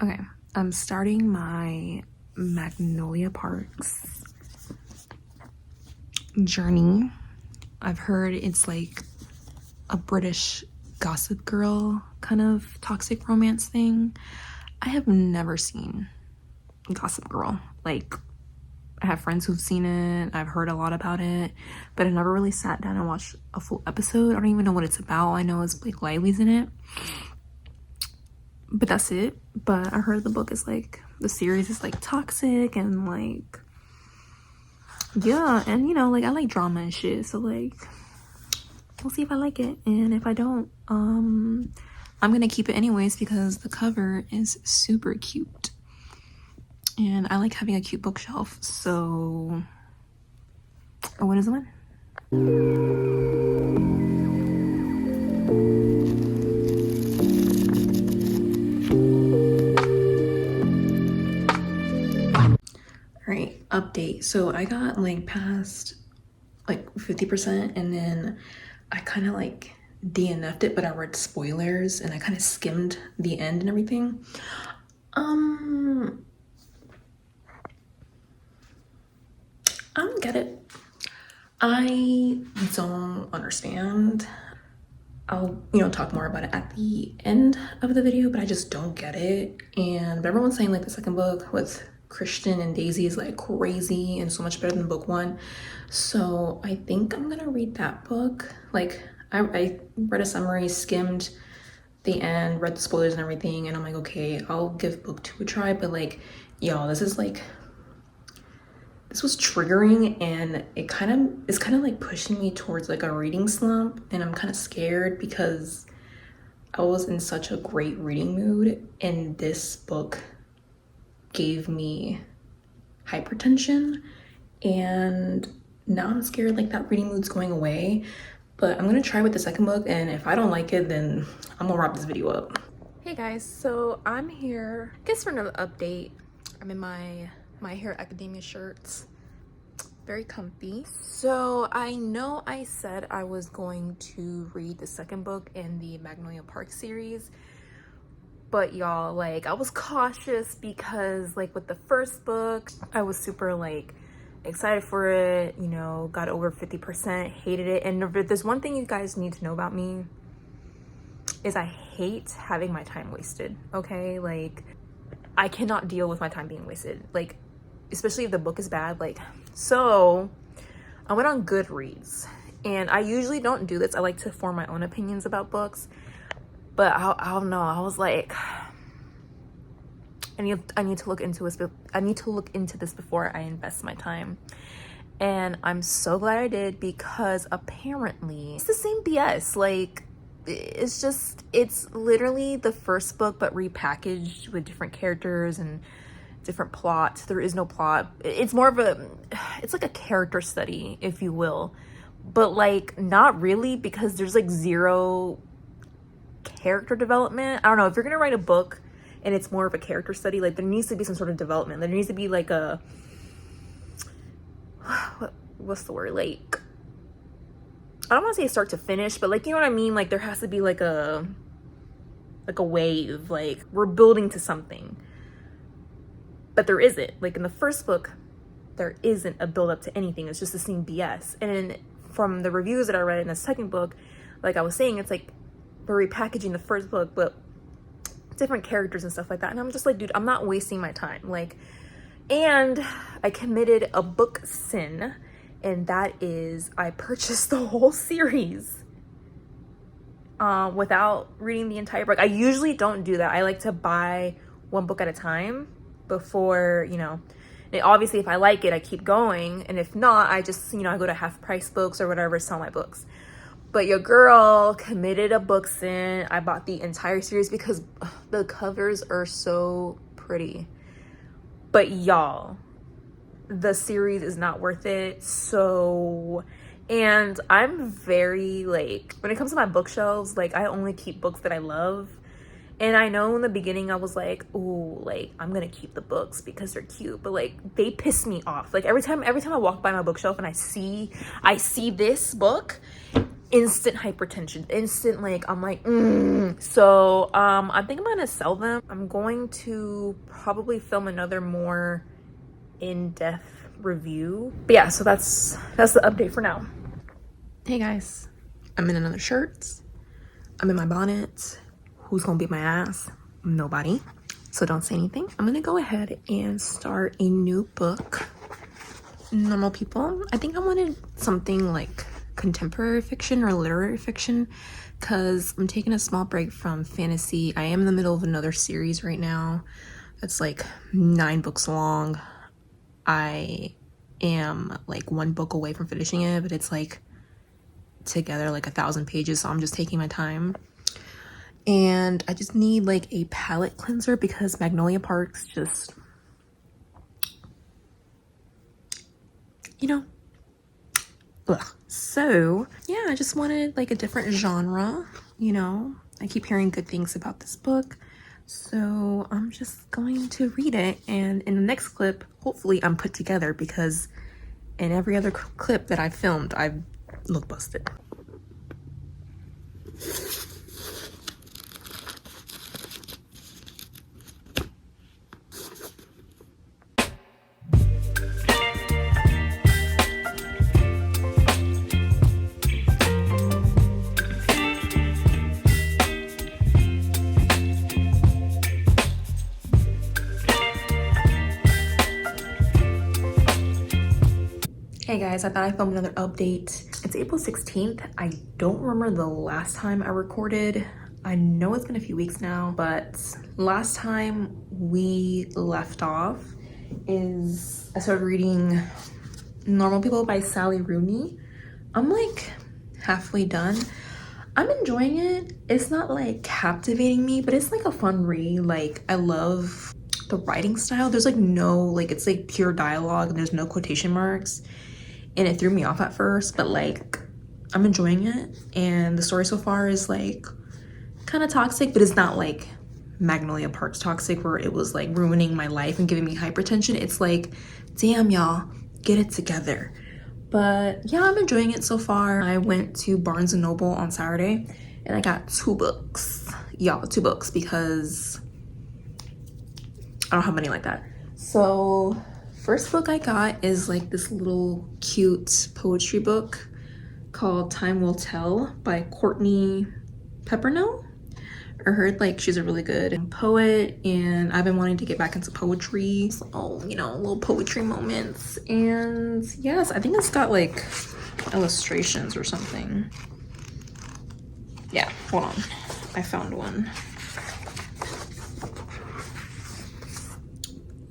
Okay, I'm starting my Magnolia Parks journey. I've heard it's like a British Gossip Girl kind of toxic romance thing. I have never seen Gossip Girl. Like, I have friends who've seen it, I've heard a lot about it, but I never really sat down and watched a full episode. I don't even know what it's about. All I know is Blake Lively's in it, but that's it. But I heard the book is like, the series is like toxic and like, yeah, and you know, like I like drama and shit, so like we'll see if I like it, and if I don't, I'm gonna keep it anyways because the cover is super cute and I like having a cute bookshelf. So what is the one? Right, update. So I got like past like 50% and then I kind of like DNF'd it, but I read spoilers and I kind of skimmed the end and everything. I don't get it. I don't understand. I'll, you know, talk more about it at the end of the video, but I just don't get it. And everyone's saying like the second book with Christian and Daisy is like crazy and so much better than book one. So I think I'm gonna read that book. Like I read a summary, skimmed the end, read the spoilers and everything, and I'm like, okay, I'll give book two a try. But like, y'all, this was triggering and it's kind of like pushing me towards like a reading slump, and I'm kind of scared because I was in such a great reading mood and this book gave me hypertension, and now I'm scared like that reading mood's going away. But I'm gonna try with the second book, and if I don't like it, then I'm gonna wrap this video up. Hey guys, so I'm here, I guess, for another update. I'm in my My Hero Academia shirts, very comfy. So I know I said I was going to read the second book in the Magnolia Park series, but y'all, like, I was cautious because like with the first book, I was super like excited for it, you know, got over 50%, hated it. And if there's one thing you guys need to know about me is I hate having my time wasted, okay? Like, I cannot deal with my time being wasted, like, especially if the book is bad. Like, so I went on Goodreads, and I usually don't do this. I like to form my own opinions about books, but I don't know. I was like, I need to look into this. I need to look into this before I invest my time. And I'm so glad I did, because apparently it's the same BS. Like, it's literally the first book but repackaged with different characters and different plots. There is no plot. It's more of it's like a character study, if you will, but like not really, because there's like zero character development. I don't know, if you're gonna write a book and it's more of a character study, like there needs to be some sort of development. There needs to be like a what's the word, like, I don't want to say start to finish, but like, you know what I mean? Like there has to be like a wave, like we're building to something. But there isn't. Like in the first book, there isn't a build up to anything. It's just the same BS. And from the reviews that I read in the second book, like I was saying, it's like we're repackaging the first book, but different characters and stuff like that. And I'm just like, dude, I'm not wasting my time. Like, and I committed a book sin, and that is I purchased the whole series without reading the entire book. I usually don't do that. I like to buy one book at a time before, you know, and obviously if I like it, I keep going, and if not, I just, you know, I go to half price books or whatever, sell my books. But your girl committed a book sin. I bought the entire series because the covers are so pretty. But y'all, the series is not worth it. So, and I'm very like, when it comes to my bookshelves, like I only keep books that I love. And I know in the beginning I was like, ooh, like I'm gonna keep the books because they're cute, but like they piss me off. Like every time I walk by my bookshelf and I see this book, instant hypertension, instant, like, I'm like, So I think I'm gonna sell them. I'm going to probably film another more in-depth review, but yeah, so that's the update for now. Hey guys, I'm in another shirt, I'm in my bonnet. Who's gonna beat my ass? Nobody, so don't say anything. I'm gonna go ahead and start a new book, Normal People. I think I wanted something like contemporary fiction or literary fiction because I'm taking a small break from fantasy. I am in the middle of another series right now that's like 9 books long. I am like 1 book away from finishing it, but it's like together like 1,000 pages, so I'm just taking my time. And I just need like a palette cleanser because Magnolia Parks just, you know, ugh. So yeah, I just wanted like a different genre, you know. I keep hearing good things about this book, so I'm just going to read it. And in the next clip, hopefully I'm put together, because in every other clip that I filmed, I've looked busted. Hey guys, I thought I'd film another update. It's April 16th. I don't remember the last time I recorded. I know it's been a few weeks now, but last time we left off is I started reading Normal People by Sally Rooney. I'm like halfway done. I'm enjoying it. It's not like captivating me, but it's like a fun read. Like, I love the writing style. There's like no, like, it's like pure dialogue and there's no quotation marks. And it threw me off at first, but like I'm enjoying it. And the story so far is like kind of toxic, but it's not like Magnolia Parks toxic where it was like ruining my life and giving me hypertension. It's like, damn, y'all, get it together. But yeah, I'm enjoying it so far. I went to Barnes & Noble on Saturday and I got 2 books. Y'all, 2 books, because I don't have money like that. So first book I got is like this little cute poetry book called Time Will Tell by Courtney Peppernell. I heard like she's a really good poet and I've been wanting to get back into poetry. So, you know, little poetry moments. And yes, I think it's got like illustrations or something. Yeah, hold on. I found one.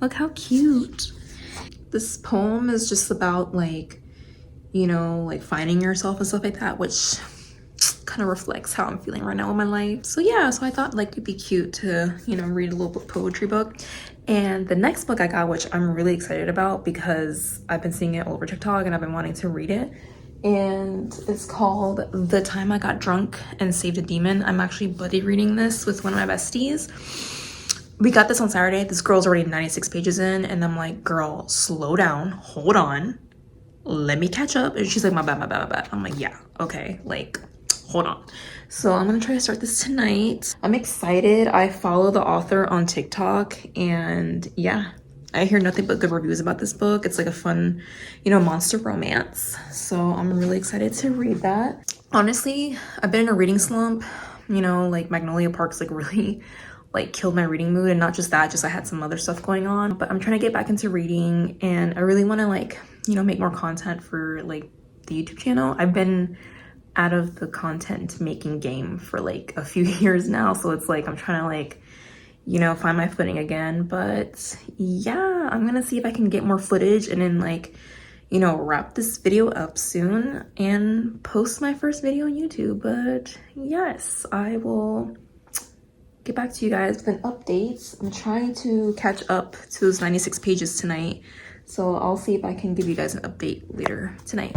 Look how cute. This poem is just about like, you know, like finding yourself and stuff like that, which kind of reflects how I'm feeling right now in my life. So yeah, so I thought like it'd be cute to, you know, read a little poetry book. And the next book I got, which I'm really excited about because I've been seeing it all over TikTok and I've been wanting to read it. And it's called The Time I Got Drunk and Saved a Demon. I'm actually buddy reading this with one of my besties. We got this on Saturday. This girl's already 96 pages in and I'm like, girl, slow down, hold on, let me catch up. And she's like, my bad. I'm like, yeah, okay, like, hold on. So I'm gonna try to start this tonight. I'm excited. I follow the author on TikTok and yeah, I hear nothing but good reviews about this book. It's like a fun, you know, monster romance. So I'm really excited to read that. Honestly, I've been in a reading slump, you know, like Magnolia Parks like really like killed my reading mood, and not just that, just I had some other stuff going on. But I'm trying to get back into reading and I really want to like, you know, make more content for like the YouTube channel. I've been out of the content making game for like a few years now, so it's like I'm trying to like, you know, find my footing again. But yeah, I'm gonna see if I can get more footage and then like, you know, wrap this video up soon and post my first video on YouTube. But yes, I will get back to you guys with an update. I'm trying to catch up to those 96 pages tonight, so I'll see if I can give you guys an update later tonight.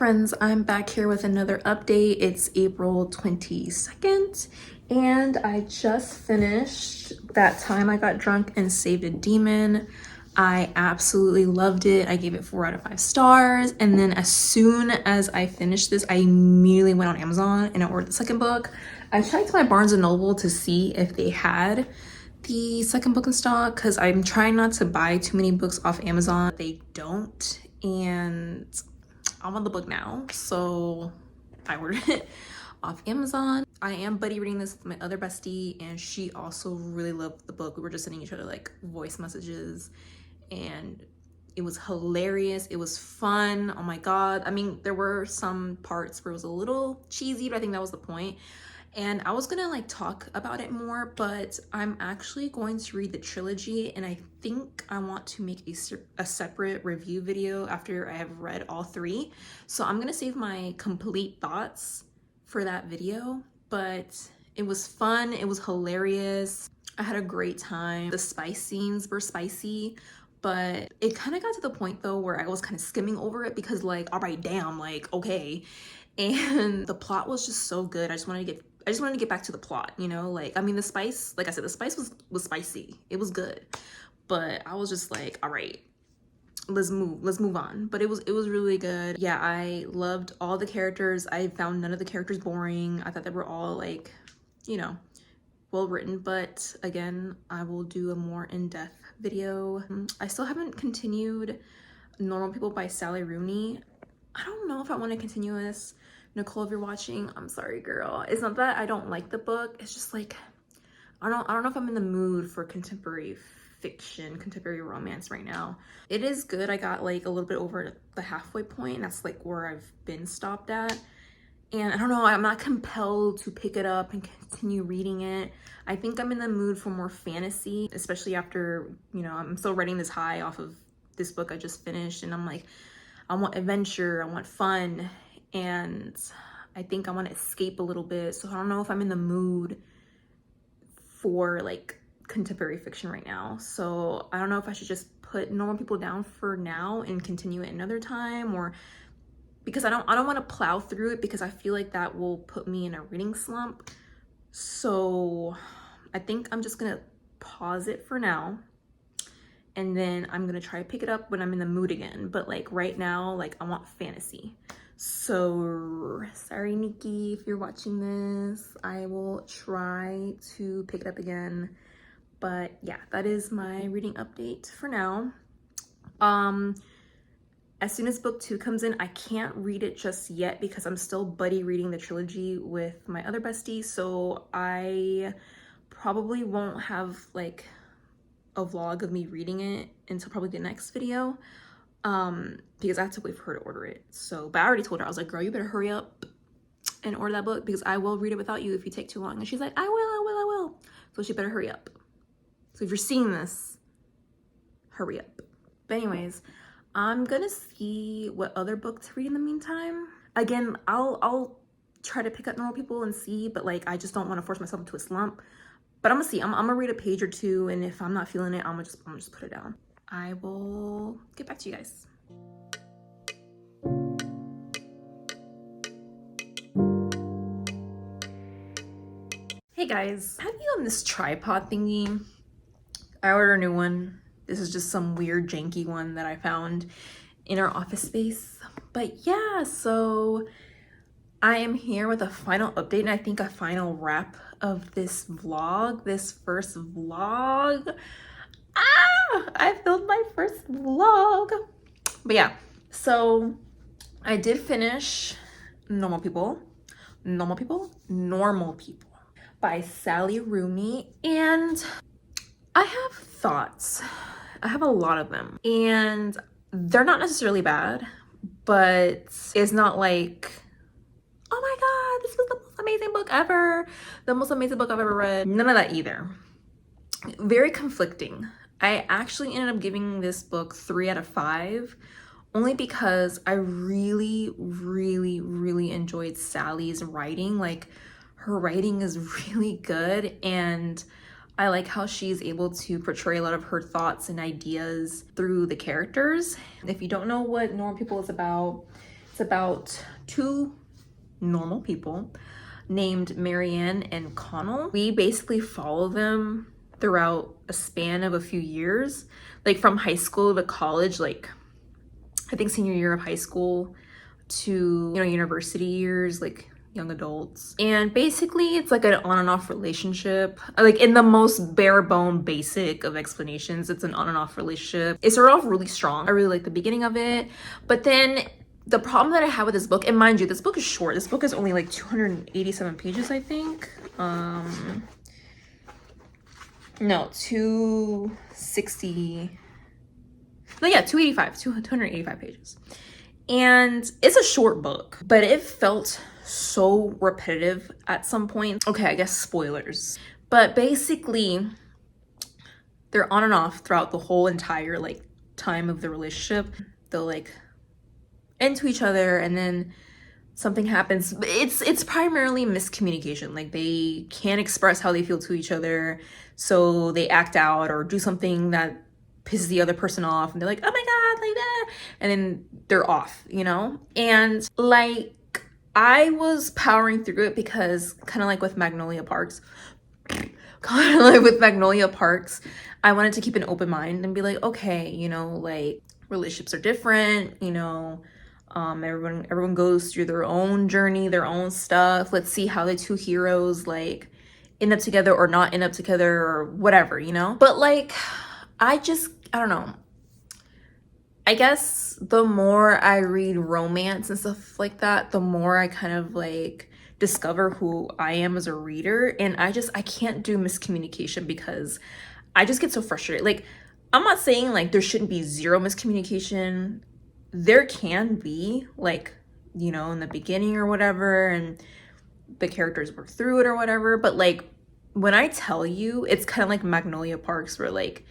friends, I'm back here with another update. It's April 22nd and I just finished That Time I Got Drunk and Saved a Demon. I absolutely loved it. I gave it 4 out of 5 stars, and then as soon as I finished this, I immediately went on Amazon and I ordered the second book. I checked my Barnes & Noble to see if they had the second book in stock because I'm trying not to buy too many books off Amazon. They don't, and I'm on the book now, so I ordered it off Amazon. I am buddy reading this with my other bestie, and she also really loved the book. We were just sending each other like voice messages, and it was hilarious. It was fun. Oh my god. I mean, there were some parts where it was a little cheesy, but I think that was the point. And I was gonna like talk about it more, but I'm actually going to read the trilogy, and I think I want to make a separate review video after I have read all 3. So I'm gonna save my complete thoughts for that video, but it was fun. It was hilarious. I had a great time. The spice scenes were spicy, but it kind of got to the point though where I was kind of skimming over it because like, all right, damn, like, okay. And the plot was just so good. I just wanted to get back to the plot, you know? Like, I mean, the spice, like I said, the spice was spicy. It was good. But I was just like, all right, let's move on. But it was really good. Yeah, I loved all the characters. I found none of the characters boring. I thought they were all like, you know, well written. But again, I will do a more in-depth video. I still haven't continued Normal People by Sally Rooney. I don't know if I want to continue this. Nicole, if you're watching, I'm sorry, girl. It's not that I don't like the book. It's just like, I don't know if I'm in the mood for contemporary fiction, contemporary romance right now. It is good. I got like a little bit over the halfway point, and that's like where I've been stopped at. And I don't know, I'm not compelled to pick it up and continue reading it. I think I'm in the mood for more fantasy, especially after, you know, I'm still riding this high off of this book I just finished, and I'm like, I want adventure, I want fun, and I think I want to escape a little bit. So I don't know if I'm in the mood for like contemporary fiction right now. So I don't know if I should just put Normal People down for now and continue it another time, or because I don't want to plow through it because I feel like that will put me in a reading slump. So I think I'm just gonna pause it for now, and then I'm gonna try to pick it up when I'm in the mood again. But like right now, like I want fantasy. So sorry, Nikki, if you're watching this. I will try to pick it up again. But yeah, that is my reading update for now. As soon as book 2 comes in, I can't read it just yet because I'm still buddy reading the trilogy with my other bestie. So I probably won't have like a vlog of me reading it until probably the next video, because I have to wait for her to order it. So, but I already told her, I was like, girl, you better hurry up and order that book because I will read it without you if you take too long. And she's like, I will. So she better hurry up. So if you're seeing this, hurry up. But anyways, I'm gonna see what other book to read in the meantime. Again, I'll try to pick up Normal People and see, but like I just don't want to force myself into a slump. But I'm gonna see. I'm gonna read a page or two, and if I'm not feeling it, I'm gonna just put it down. I will get back to you guys. Hey guys, I have you on this tripod thingy. I ordered a new one. This is just some weird janky one that I found in our office space. But yeah, so I am here with a final update, and I think a final wrap of this vlog, this first vlog. I filmed my first vlog. But yeah, so I did finish Normal People by Sally Rooney, and I have thoughts. I have a lot of them, and they're not necessarily bad, but it's not like, oh my god, this was the most amazing book ever, the most amazing book I've ever read. None of that either. Very conflicting. I actually ended up giving this book 3 out of 5, only because I really enjoyed Sally's writing. Like, her writing is really good, and I like how she's able to portray a lot of her thoughts and ideas through the characters. If you don't know what Normal People is about, It's about two normal people named Marianne and Connell. We basically follow them throughout a span of a few years, like from high school to college, like I think senior year of high school to, university years, like young adults. And basically it's like an on and off relationship. Like in the most bare bone basic of explanations, it's an on and off relationship. It started off really strong. I really like the beginning of it. But then the problem that I have with this book, and mind you, this book is short. This book is only like 287 pages, I think. No, 260. No, yeah, 285 pages. And it's a short book, but it felt so repetitive at some point. Okay, I guess spoilers. But basically, they're on and off throughout the whole entire like time of the relationship. They'll like into each other and then something happens. It's primarily miscommunication. Like they can't express how they feel to each other, so they act out or do something that pisses the other person off, and they're like, oh my god, like that, and then they're off, and like I was powering through it because kind of like with Magnolia Parks, I wanted to keep an open mind and be like, okay, like relationships are different, everyone goes through their own journey, their own stuff. Let's see how the two heroes like end up together or not end up together or whatever, But like, I don't know. I guess the more I read romance and stuff like that, the more I kind of like discover who I am as a reader. And I can't do miscommunication because I just get so frustrated. Like, I'm not saying like there shouldn't be zero miscommunication. There can be, like, in the beginning or whatever, and the characters work through it or whatever. But like, when I tell you, it's kind of like Magnolia Parks, where like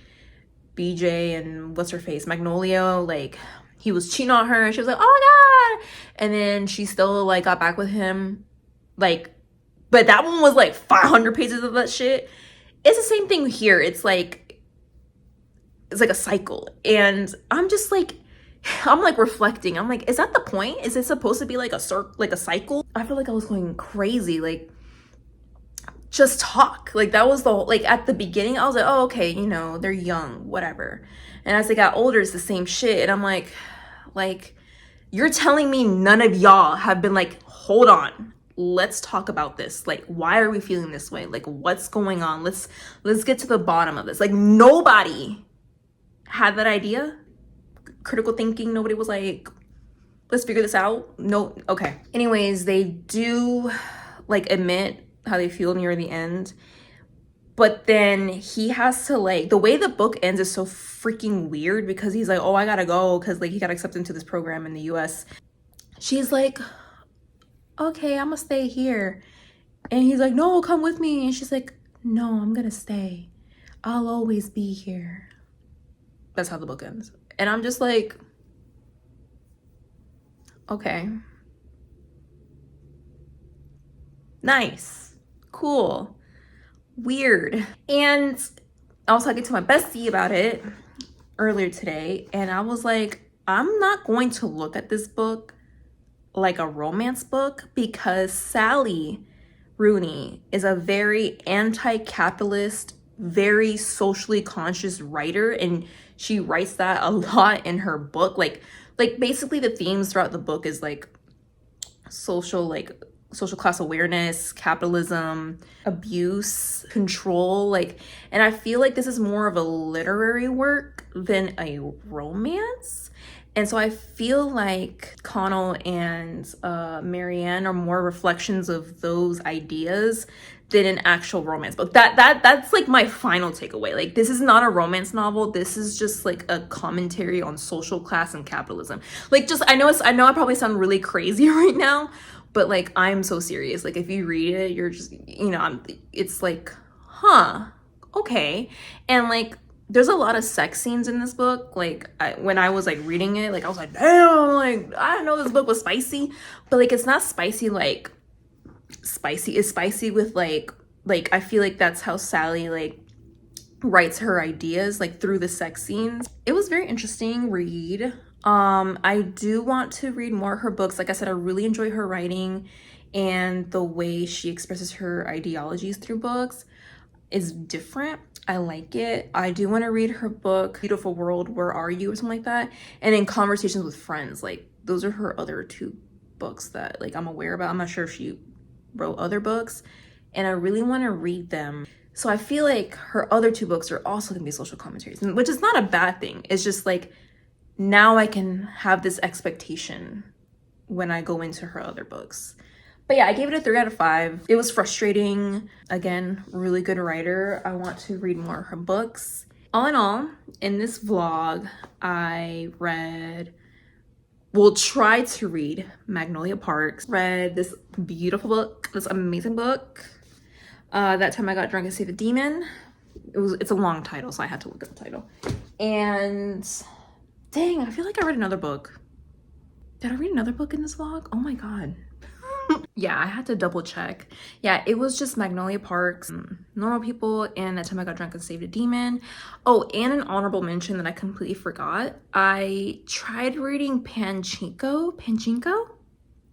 BJ and what's her face, Magnolia, like he was cheating on her and she was like, oh my god, and then she still like got back with him, like, but that one was like 500 pages of that shit. It's the same thing here. It's like a cycle, and I'm like reflecting. I'm like, is that the point? Is it supposed to be like a cycle? I feel like I was going crazy, like, just talk. Like, that was like at the beginning I was like, oh, okay, they're young, whatever. And as they got older, it's the same shit. And I'm like, you're telling me none of y'all have been like, hold on, let's talk about this. Like, why are we feeling this way? Like, what's going on? Let's get to the bottom of this. Like, nobody had that idea. Critical thinking. Nobody was like, let's figure this out. No. Okay. Anyways, they do like admit how they feel near the end, but then he has to, like, the way the book ends is so freaking weird because he's like, oh, I gotta go because like he got accepted into this program in the US. She's like, okay, I'm gonna stay here, and he's like, no, come with me. And she's like, no, I'm gonna stay, I'll always be here. That's how the book ends. And I'm just like, okay, nice, cool, weird. And I was talking to my bestie about it earlier today, and I was like, I'm not going to look at this book like a romance book because Sally Rooney is a very anti-capitalist, very socially conscious writer, and she writes that a lot in her book. Like basically the themes throughout the book is like social class awareness, capitalism, abuse, control, like, and I feel like this is more of a literary work than a romance. And so I feel like Connell and Marianne are more reflections of those ideas than an actual romance book. That's like my final takeaway. Like, this is not a romance novel. This is just like a commentary on social class and capitalism. Like, just, I know I probably sound really crazy right now, but like, I'm so serious. Like, if you read it, you're just, it's like, huh, okay. And like, there's a lot of sex scenes in this book. Like, when I was like reading it, like I was like, damn, like, I didn't know this book was spicy. But like, it's not spicy like spicy. It's spicy with like I feel like that's how Sally like writes her ideas, like through the sex scenes. It was very interesting read. I do want to read more of her books. Like I said, I really enjoy her writing, and the way she expresses her ideologies through books is different. I like it. I do want to read her book, Beautiful World, Where Are You, or something like that. And in Conversations with Friends, like those are her other two books that like I'm aware about. I'm not sure if she wrote other books, and I really want to read them. So I feel like her other two books are also gonna be social commentaries, which is not a bad thing. It's just like now I can have this expectation when I go into her other books. But yeah, I gave it a 3 out of 5. It was frustrating. Again, really good writer. I want to read more of her books. All in all, in this vlog, I tried to read Magnolia Parks. Read this beautiful book, this amazing book. That Time I Got Drunk and Saved a Demon. It's a long title, so I had to look at the title. And dang, I feel like I read another book. Did I read another book in this vlog? Oh my god. Yeah, I had to double check. Yeah, it was just Magnolia Parks, Normal People, and That Time I Got Drunk and Saved a Demon. Oh, and an honorable mention that I completely forgot. I tried reading Pachinko. I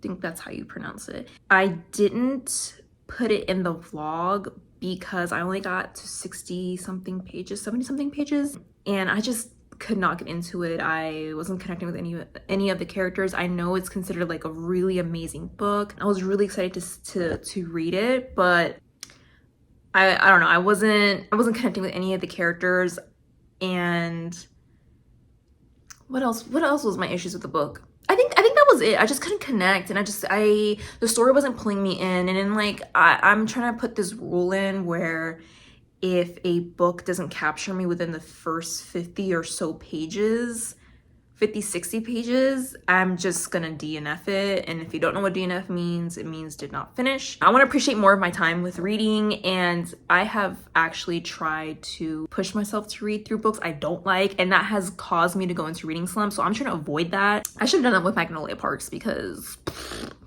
think that's how you pronounce it. I didn't put it in the vlog because I only got to 60 something pages, 70 something pages, and I just could not get into it. I wasn't connecting with any of the characters. I know it's considered like a really amazing book. I was really excited to read it, but I don't know. I wasn't connecting with any of the characters. And what else was my issues with the book? I think that was it. I just couldn't connect, and the story wasn't pulling me in. And then like I'm trying to put this rule in where if a book doesn't capture me within the first 50 or so pages, 50, 60 pages, I'm just gonna DNF it. And if you don't know what DNF means, it means did not finish. I want to appreciate more of my time with reading, and I have actually tried to push myself to read through books I don't like, and that has caused me to go into reading slumps. So I'm trying to avoid that. I should have done that with Magnolia Parks because...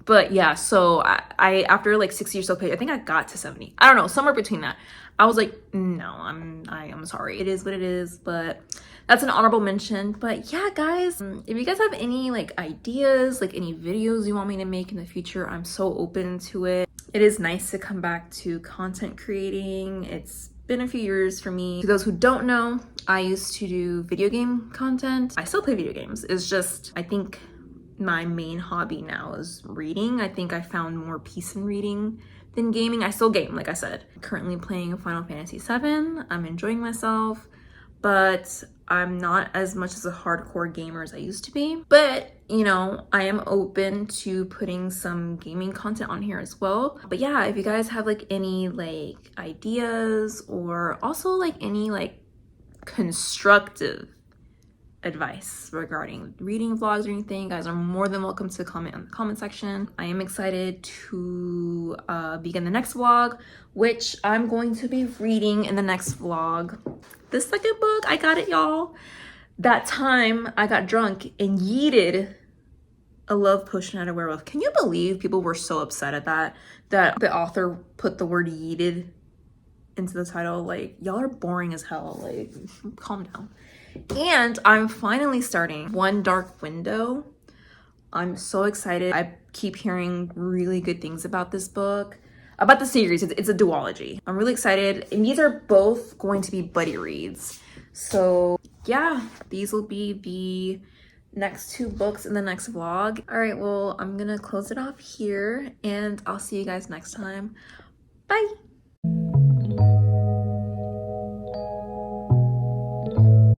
But yeah, so I after like 60 or so pages, I think I got to 70. I don't know, somewhere between that. I was like, no, I'm sorry. It is what it is, but that's an honorable mention. But yeah, guys, if you guys have any like ideas, like any videos you want me to make in the future, I'm so open to it. It is nice to come back to content creating. It's been a few years for me. For those who don't know, I used to do video game content. I still play video games. It's just, I think my main hobby now is reading. I think I found more peace in reading than gaming. I still game, like I said. Currently playing Final Fantasy VII. I'm enjoying myself, but I'm not as much as a hardcore gamer as I used to be. But, you know, I am open to putting some gaming content on here as well. But yeah, if you guys have like any like ideas or also like any like constructive advice regarding reading vlogs or anything, you guys are more than welcome to comment in the comment section. I am excited to begin the next vlog, which I'm going to be reading in the next vlog. The second book, I got it, y'all. That Time I Got Drunk and Yeeted a Love Potion at a Werewolf. Can you believe people were so upset at that the author put the word yeeted into the title? Like, y'all are boring as hell. Like, calm down. And I'm finally starting One Dark Window. I'm so excited. I keep hearing really good things about this book, about the series. It's a duology. I'm really excited. And these are both going to be buddy reads. So yeah, these will be the next two books in the next vlog. All right, well, I'm gonna close it off here and I'll see you guys next time. Bye.